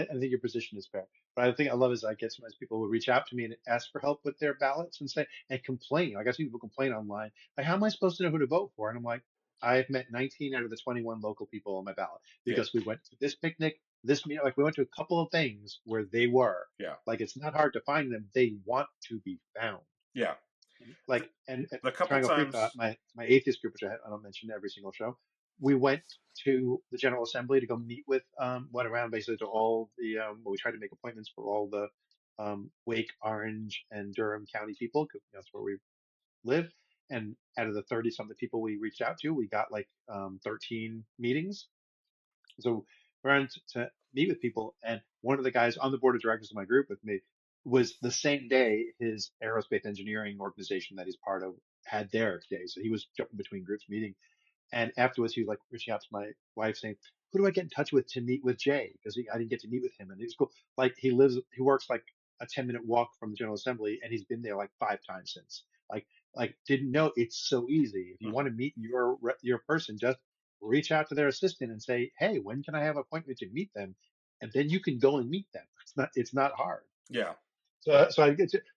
think your position is fair. But I think I love is I get sometimes people will reach out to me and ask for help with their ballots and say and complain. Like I see people complain online. Like, how am I supposed to know who to vote for? And I'm like, I've met 19 out of the 21 local people on my ballot Yeah, because we went to this picnic, this meal, like we went to a couple of things where they were. yeah, Like it's not hard to find them. They want to be found. yeah. The, Like, and the couple Triangle Free Thought, times, my atheist group, which I don't mention every single show, we went to the General Assembly to go meet with, went around basically to all the, well, we tried to make appointments for all the, Wake, Orange, and Durham County people, because that's where we live. And out of the 30 something people we reached out to, we got like, 13 meetings. So we ran to meet with people, and one of the guys on the board of directors of my group with me was the same day his aerospace engineering organization that he's part of had their day. So he was jumping between groups meeting. And afterwards, he was like reaching out to my wife saying, "Who do I get in touch with to meet with Jay? Because I didn't get to meet with him." And he was cool. Like he works like a 10-minute walk from the General Assembly, and he's been there like 5 times since. Like didn't know it's so easy. If you want mhm, to meet your person, just reach out to their assistant and say, "Hey, when can I have an appointment to meet them?" And then you can go and meet them. It's not hard. yeah, So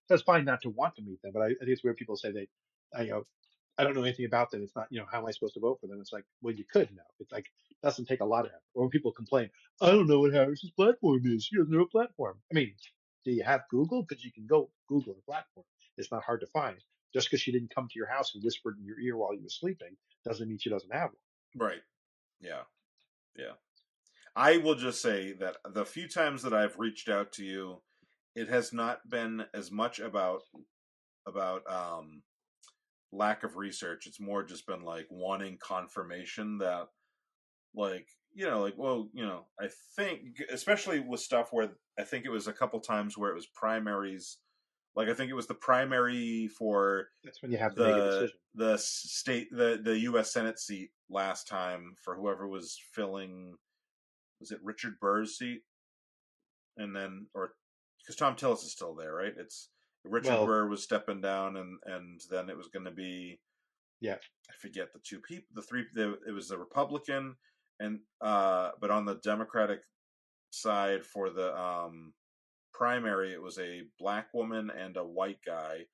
it's fine not to want to meet them, but I think it's weird people say I don't know anything about them. It's not, how am I supposed to vote for them? It's like, well, you could know. It's like, it doesn't take a lot of effort. Or when people complain, I don't know what Harris's platform is. She doesn't know a platform. I mean, do you have Google? Because you can go Google a platform. It's not hard to find. Just because she didn't come to your house and whispered in your ear while you were sleeping doesn't mean she doesn't have one. right, yeah, yeah. I will just say that the few times that I've reached out to you, it has not been as much about lack of research. It's more just been like wanting confirmation that, like, like, well, I think, especially with stuff where I think it was a couple times where it was primaries. Like, I think it was the primary for That's when you have to make a the decision. the U.S. Senate seat last time for whoever was filling. Was it Richard Burr's seat? And then, or because Tom Tillis is still there, right? It's Richard Well, Burr was stepping down, and then it was going to be, yeah. I forget the two people, the three. It was the Republican, and but on the Democratic side for the primary, it was a black woman and a white guy,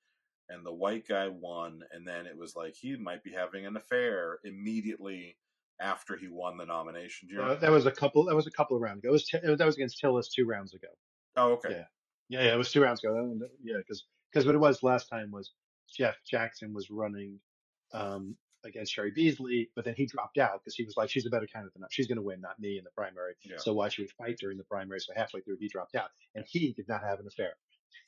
and the white guy won, and then it was like he might be having an affair immediately after he won the nomination. Do you remember? That was a couple. That was a couple of rounds ago. That was against Tillis 2 rounds ago. Oh, okay, Yeah. Yeah. It was 2 rounds ago. Yeah. Because what it was last time was Jeff Jackson was running, um, against Sherry Beasley, but then he dropped out because he was like, she's a better candidate than us. She's going to win, not me in the primary. yeah, So why should we fight during the primary? So halfway through, he dropped out and yeah, he did not have an affair.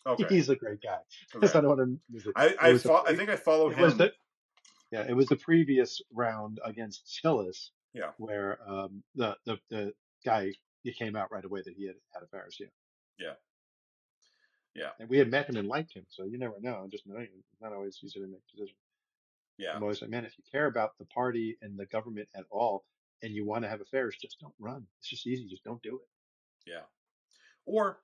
okay, He's a great guy. okay. So I don't want to lose it. It I was thought I think I follow it was him. it was the previous round against Tillis Yeah, where, the guy, he came out right away that he had had affairs. Yeah. yeah, yeah, And we had met him and liked him, so you never know. Just knowing him, it's not always easy to make decisions. yeah, I'm always like, man, if you care about the party and the government at all, and you want to have affairs, just don't run. It's just easy. Just don't do it. yeah. Or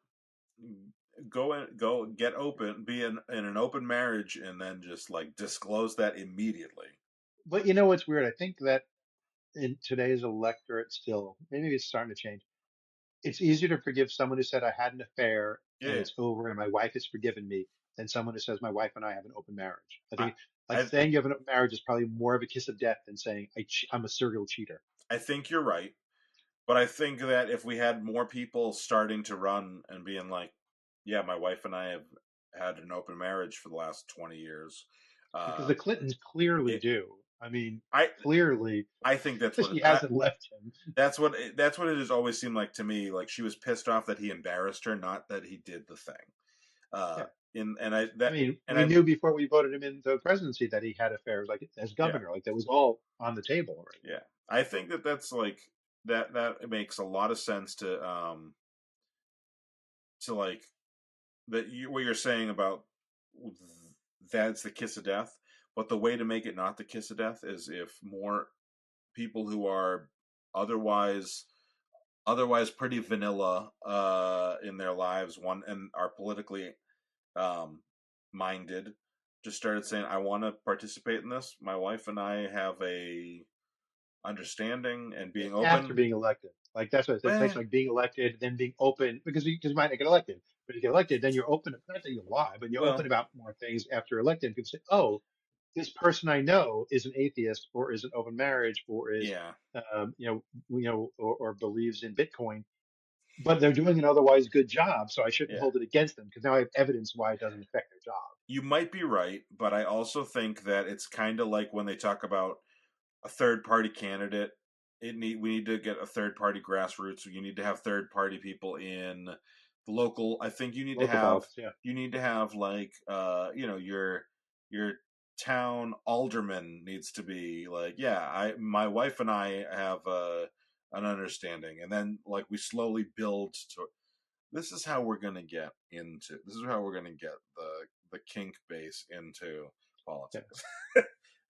go get open, be in an open marriage, and then just like disclose that immediately. But you know what's weird? I think that in today's electorate, still, maybe it's starting to change. It's easier to forgive someone who said I had an affair and Yeah, it's over and my wife has forgiven me than someone who says my wife and I have an open marriage. I I think like I saying you have an open marriage is probably more of a kiss of death than saying I'm a serial cheater. I think you're right, but I think that if we had more people starting to run and being like, yeah, my wife and I have had an open marriage for the last 20 years, Because uh, the Clintons clearly it do. I mean, I clearly, I think that's what she hasn't left him. that's what it has always seemed like to me. Like she was pissed off that he embarrassed her, not that he did the thing. Uh, Yeah. in and I I that mean, and we I knew before we voted him into the presidency that he had affairs, like as yeah, governor, like that was all on the table already. yeah. I think that that's like that makes a lot of sense to like what you're saying about that's the kiss of death. But the way to make it not the kiss of death is if more people who are otherwise pretty vanilla in their lives one and are politically um, minded just started saying, I want to participate in this. My wife and I have a understanding and being After open. being elected. Like that's what it takes, Eh, like being elected, then being open, because you might not get elected, but you get elected, then you're open. Not that you lie, but you're open well, about more things after elected. People say, "Oh, this person I know is an atheist or is an open marriage or is, Yeah, or believes in Bitcoin, but they're doing an otherwise good job. So I shouldn't yeah. hold it against them because now I have evidence why it doesn't affect their job. You might be right, but I also think that it's kind of like when they talk about a third party candidate. We need to get a third party grassroots. You need to have third party people in the local. I think Local politics, yeah. you need to have like your town alderman needs to be like, yeah, I my wife and I have an understanding, and then like we slowly build to this is how we're going to get into this is how we're going to get the kink base into Yeah. politics.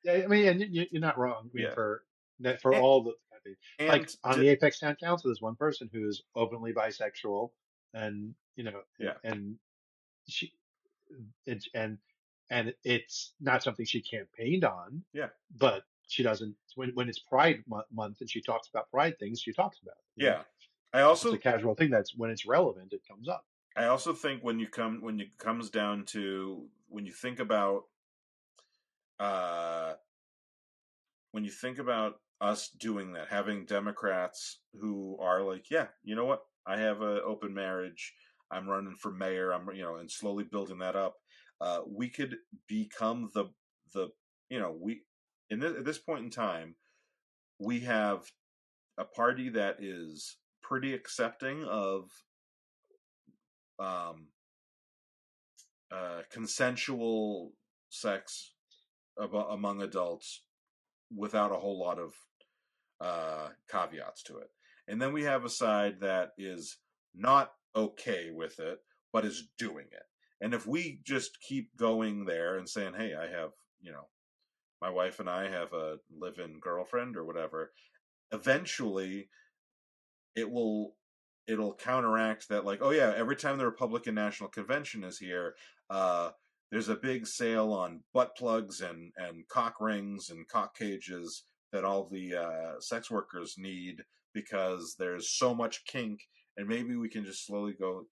Yeah, I mean, and you're not wrong. I mean, Yeah, for and, all the, I think, like and on the Apex Town Council, there's one person who's openly bisexual, and yeah, and she and it's not something she campaigned on, yeah, but she doesn't when it's Pride month and she talks about Pride things, she talks about it. yeah. I It's just a also casual thing that's when it's relevant, it comes up. I also think when it comes down to uh when you think about us doing that, having Democrats who are like, yeah, you know what, I have an open marriage, I'm running for mayor, and slowly building that up. We could become the we at this point in time we have a party that is pretty accepting of um, consensual sex among adults without a whole lot of caveats to it. And then we have a side that is not okay with it, but is doing it. And if we just keep going there and saying, hey, I have, my wife and I have a live in girlfriend or whatever, eventually it will it'll counteract that, like, oh yeah, every time the Republican National Convention is here, uh there's a big sale on butt plugs and cock rings and cock cages that all the sex workers need because there's so much kink, and maybe we can just slowly go,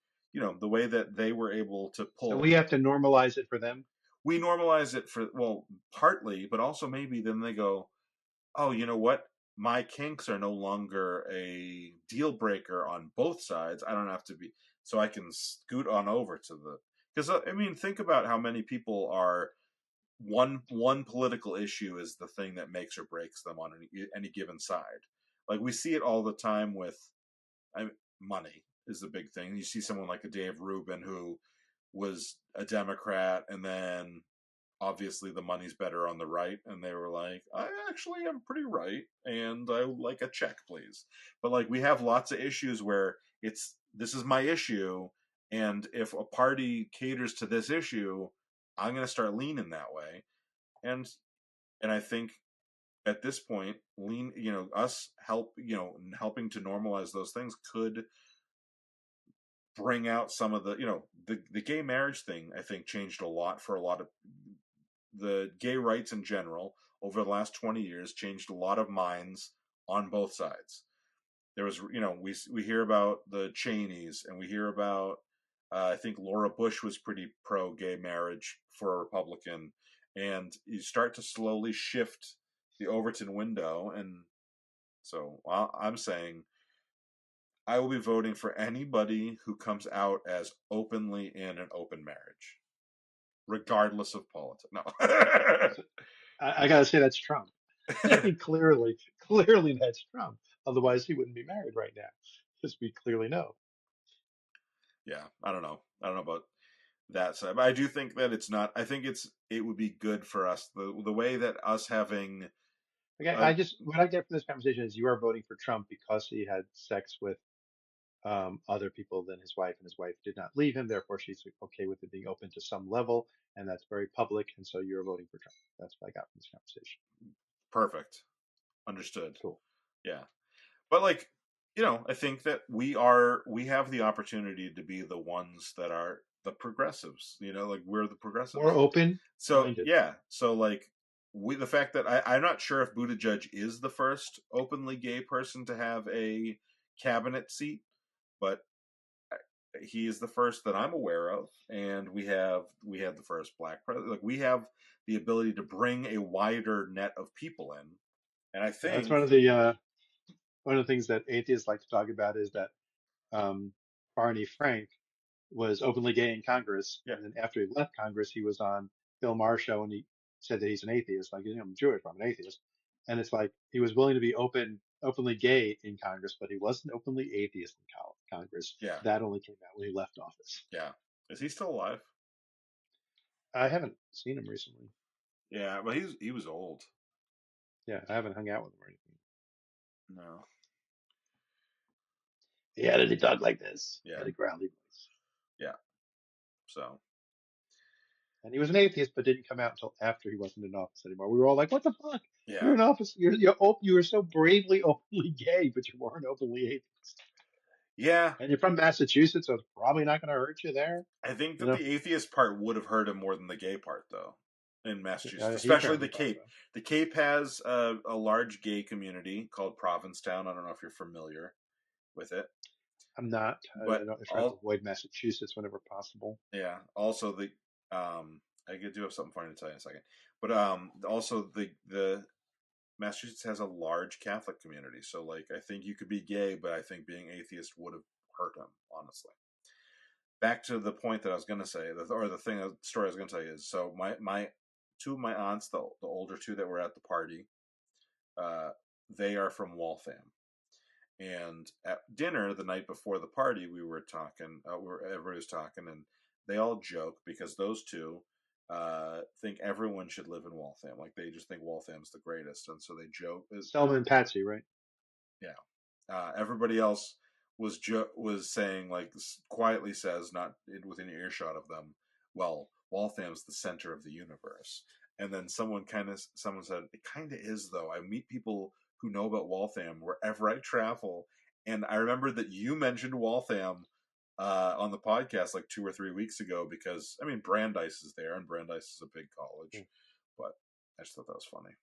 the way that they were able to So pull. we have to normalize it for them. We normalize it for, well, partly, but also maybe then they go, oh, you know what? My kinks are no longer a deal breaker on both sides. I don't have to be, so I can scoot on over to the, because I mean, think about how many people are one political issue is the thing that makes or breaks them on any given side. Like we see it all the time with, money is the big thing. You see someone like a Dave Rubin who was a Democrat, and then obviously the money's better on the right, and they were like, I actually am pretty right and I would like a check, please. But like we have lots of issues where it's this is my issue, and if a party caters to this issue, I'm going to start leaning that way. And I think at this point, us helping to normalize those things could bring out some of the gay marriage thing. I think changed a lot for a lot of the gay rights in general over the last 20 years, changed a lot of minds on both sides. There was, we hear about the Cheneys, and we hear about, I think Laura Bush was pretty pro gay marriage for a Republican, and you start to slowly shift the Overton window. And so I'm saying I will be voting for anybody who comes out as openly in an open marriage, regardless of politics. No. So I got to say that's Trump. I mean, clearly that's Trump. Otherwise, he wouldn't be married right now. Because we clearly know. Yeah, I don't know. I don't know about that side, but I do think that it's not. I think it would be good for us the way that us having Okay, a what I get from this conversation is you are voting for Trump because he had sex with other people than his wife, and his wife did not leave him. Therefore, she's okay with it being open to some level, and that's very public. And so you're voting for Trump. That's what I got from this conversation. perfect understood. Cool. Yeah, but like I think that we have the opportunity to be the ones that are the progressives. Like we're the More progressives. open So minded. yeah, so like the fact that I'm not sure if Buttigieg is the first openly gay person to have a cabinet seat, but he is the first that I'm aware of, and we had the first black president. Like we have the ability to bring a wider net of people in, and I Yeah, that's think one of the things that atheists like to talk about is that um, Barney Frank was openly gay in Congress, yeah, and then after he left Congress, he was on Bill Maher's show and he said that he's an atheist. Like, I'm Jewish, I'm an atheist, and it's like he was willing to be openly gay in Congress, but he wasn't openly atheist in Congress. yeah, That only came out when he left office. yeah. Is he still alive? I haven't seen him recently. Yeah, but he was old. Yeah, I haven't hung out with him or anything. No, He had a dog like this. He yeah, had a growly voice. yeah. So And he was an atheist, but didn't come out until after he wasn't in office anymore. We were all like, "What the fuck? yeah, You're in office. You were so bravely openly gay, but you weren't openly atheist. yeah. And you're from Massachusetts, so it's probably not going to hurt you there." I think You that know, the atheist part would have hurt him more than the gay part, though. In Massachusetts, he especially the apparently thought Cape. so. The Cape has a large gay community called Provincetown. I don't know if you're familiar with it, I'm not. but I try to all avoid Massachusetts whenever possible. yeah. Also, the I do have something funny to tell you in a second, but also the Massachusetts has a large Catholic community. So like, I think you could be gay, but I think being atheist would have hurt him, honestly. Back to the point that I was going to say, or the story I was going to tell you is, so my two of my aunts, the older two that were at the party, uh, they are from Waltham, and at dinner the night before the party, we were talking, everybody was talking, and they all joke because those two think everyone should live in Waltham, like they just think Waltham's the greatest, and so they joke, Selma and Patsy, right? yeah. Everybody else was saying, like, quietly says, not within earshot of them, well, Waltham's the center of the universe. And then someone said, it kind of is, though. I meet people who know about Waltham wherever I travel. And I remember that you mentioned Waltham on the podcast like 2 or 3 weeks ago because, I mean, Brandeis is there, and Brandeis is a big Yeah. college. But I just thought that was funny.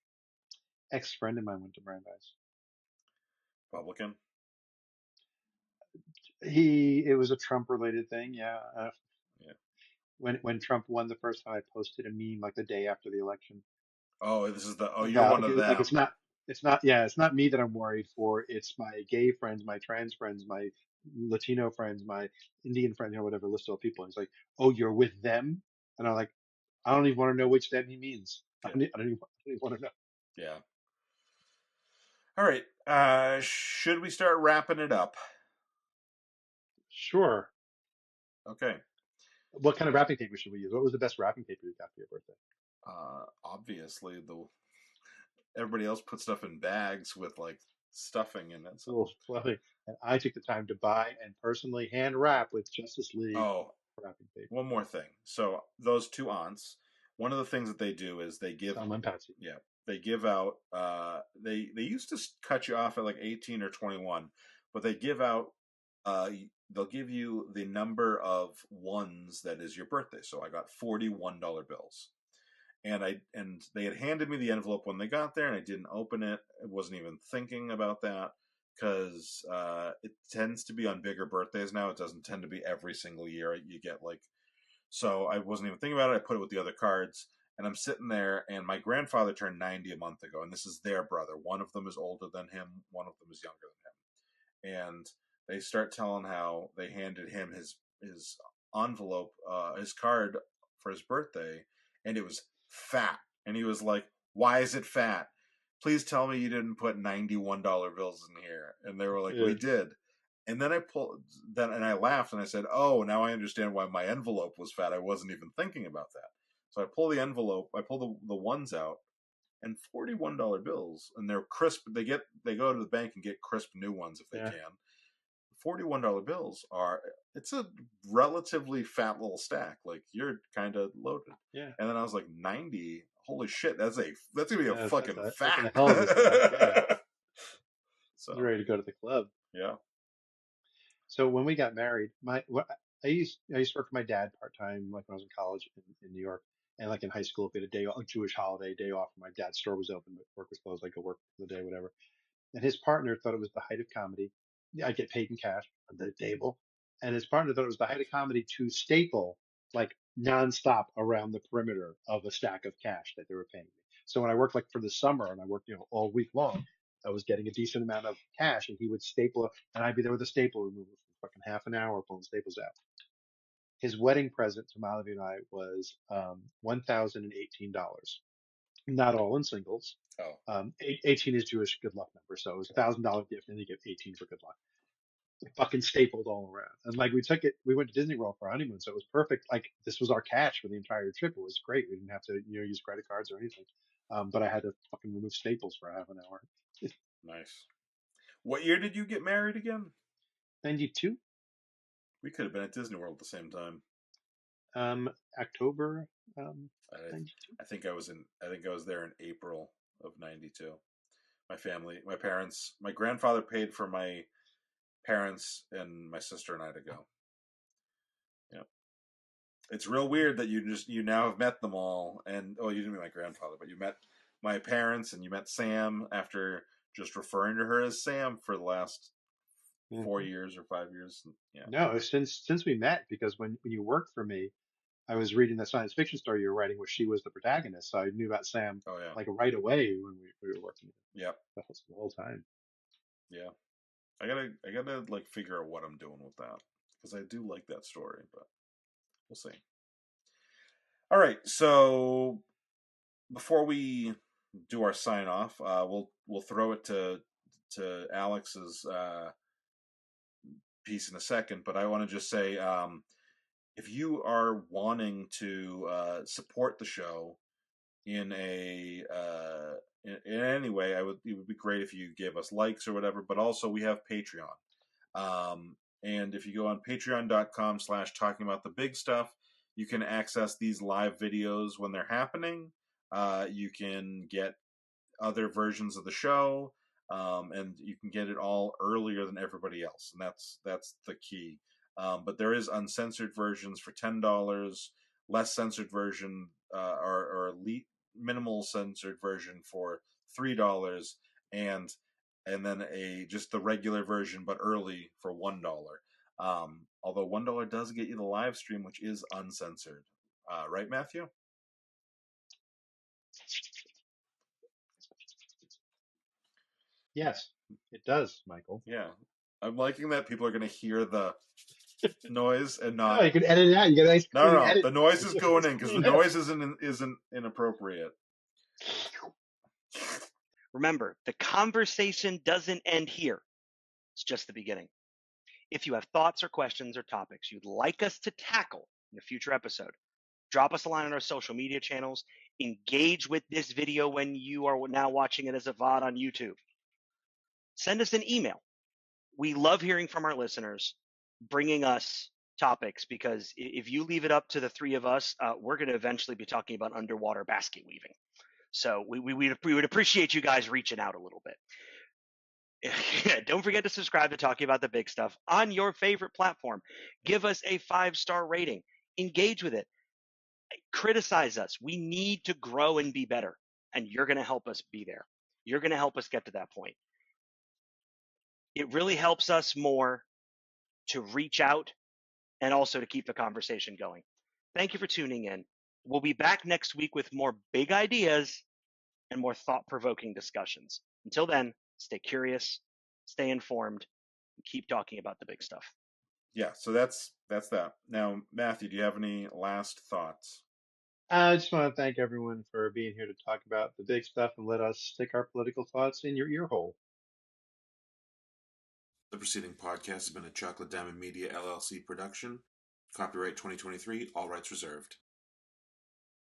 Ex-friend of mine went to Brandeis. Republican? It was a Trump related thing. Yeah. Yeah. When Trump won the first time, I posted a meme like the day after the election Oh, you're about one of like them. it's not me that I'm worried for. It's my gay friends, my trans friends, my Latino friends, my Indian friends, whatever list of people. And it's like, oh, you're with them, and I'm like, I don't even want to know which them he means. Yeah. I don't even want to know. Yeah. All right. Should we start wrapping it up? Sure. Okay. What kind of wrapping paper should we use? What was the best wrapping paper you got for your birthday? Obviously, the everybody else put stuff in bags with like stuffing in it. A So, little fluffy. And I took the time to buy and personally hand wrap with Justice League oh, wrapping paper. one more thing. So those two aunts, one of the things that they do is Selma and Patsy. yeah, they give out. They used to cut you off at like 18 or 21, but they give out. Uh, they'll give you the number of ones that is your birthday. So I got $41 bills, and they had handed me the envelope when they got there, and I didn't open it. I wasn't even thinking about that because it tends to be on bigger birthdays now. It doesn't tend to be every single year you get like. So I wasn't even thinking about it. I put it with the other cards, and I'm sitting there, and my grandfather turned 90 a month ago, and this is their brother. One of them is older than him. One of them is younger than him, and they start telling how they handed him his envelope, his card for his birthday, and it was fat. And he was like, "Why is it fat? Please tell me you didn't put $91 bills in here." And they were like, "We Yeah. did." And then I laughed and I said, "Oh, now I understand why my envelope was fat. I wasn't even thinking about that." So I pull the envelope, I pull the ones out, and $41 bills, and they're crisp. They go to the bank and get crisp new ones if they Yeah. can. $41 bills it's a relatively fat little stack. Like you're kind of loaded. Yeah. And then I was like, 90. Holy shit, that's gonna be a Yeah, fucking that's fat. a hell of a stack. Yeah. He's So ready to go to the club. yeah, So when we got married, I used to work for my dad part time, like when I was in college in New York, and like in high school, if we had a Jewish holiday day off, and my dad's store was open, but work was closed, I go work for the day, whatever. And his partner thought it was the height of comedy. Yeah, I get paid in cash on the table. And his partner thought it was the height of comedy to staple like nonstop around the perimeter of a stack of cash that they were paying me. So when I worked like for the summer and I worked, all week long, I was getting a decent amount of cash and he would staple it and I'd be there with a staple remover for fucking half an hour pulling staples out. His wedding present to Malavi and I was $1,018. Not all in singles. Oh, 18 is Jewish good luck number, so it was $1,000 gift, and you get 18 for good luck. Fucking stapled all around, and like we took it, we went to Disney World for our honeymoon, so it was perfect. Like this was our cash for the entire trip. It was great. We didn't have to, use credit cards or anything. But I had to fucking remove staples for half an hour. nice. What year did you get married again? 92, We could have been at Disney World at the same time. October, I, 92. I think I was in. I think I was there in April of '92. My family, my parents, my grandfather paid for my parents and my sister and I to go. Yeah, it's real weird that you now have met them all, and you didn't meet my grandfather, but you met my parents and you met Sam after just referring to her as Sam for the last 4 years or 5 years. Yeah. No, since we met, because when you worked for me, I was reading the science fiction story you were writing, where she was the protagonist. So I knew about Sam Oh yeah. like right away when we were working Yep. the whole time. Yeah. I gotta like figure out what I'm doing with that because I do like that story, but we'll see. All right, so before we do our sign off, we'll throw it to Alex's piece in a second, but I want to just say, if you are wanting to support the show in in any way, it would be great if you give us likes or whatever. But also, we have Patreon, and if you go on Patreon.com/talking about the big stuff, you can access these live videos when they're happening. You can get other versions of the show, and you can get it all earlier than everybody else, and that's the key. But there is uncensored versions for $10, less censored version, or minimal censored version for $3, and then just the regular version but early for $1. Although $1 does get you the live stream, which is uncensored, right, Matthew? Yes, it does, Michael. Yeah, I'm liking that people are going to hear the noise and No, not. you can edit it out. You get a nice No, no, clean no. edit. The noise is going It's in because the clean edit. noise isn't inappropriate. Remember, the conversation doesn't end here. It's just the beginning. If you have thoughts or questions or topics you'd like us to tackle in a future episode, drop us a line on our social media channels. Engage with this video when you are now watching it as a VOD on YouTube. Send us an email. We love hearing from our listeners, bringing us topics, because if you leave it up to the three of us, we're going to eventually be talking about underwater basket weaving. So we would appreciate you guys reaching out a little bit. Don't forget to subscribe to Talking About the Big Stuff on your favorite platform. Give us a 5-star rating. Engage with it. Criticize us. We need to grow and be better, and you're going to help us be there. You're going to help us get to that point. It really helps us more to reach out and also to keep the conversation going. Thank you for tuning in. We'll be back next week with more big ideas and more thought-provoking discussions. Until then, stay curious, stay informed, and keep talking about the big stuff. Yeah, so that's that. Now, Matthew, do you have any last thoughts? I just want to thank everyone for being here to talk about the big stuff and let us stick our political thoughts in your ear hole. The preceding podcast has been a Chocolate Diamond Media LLC production. Copyright 2023, all rights reserved.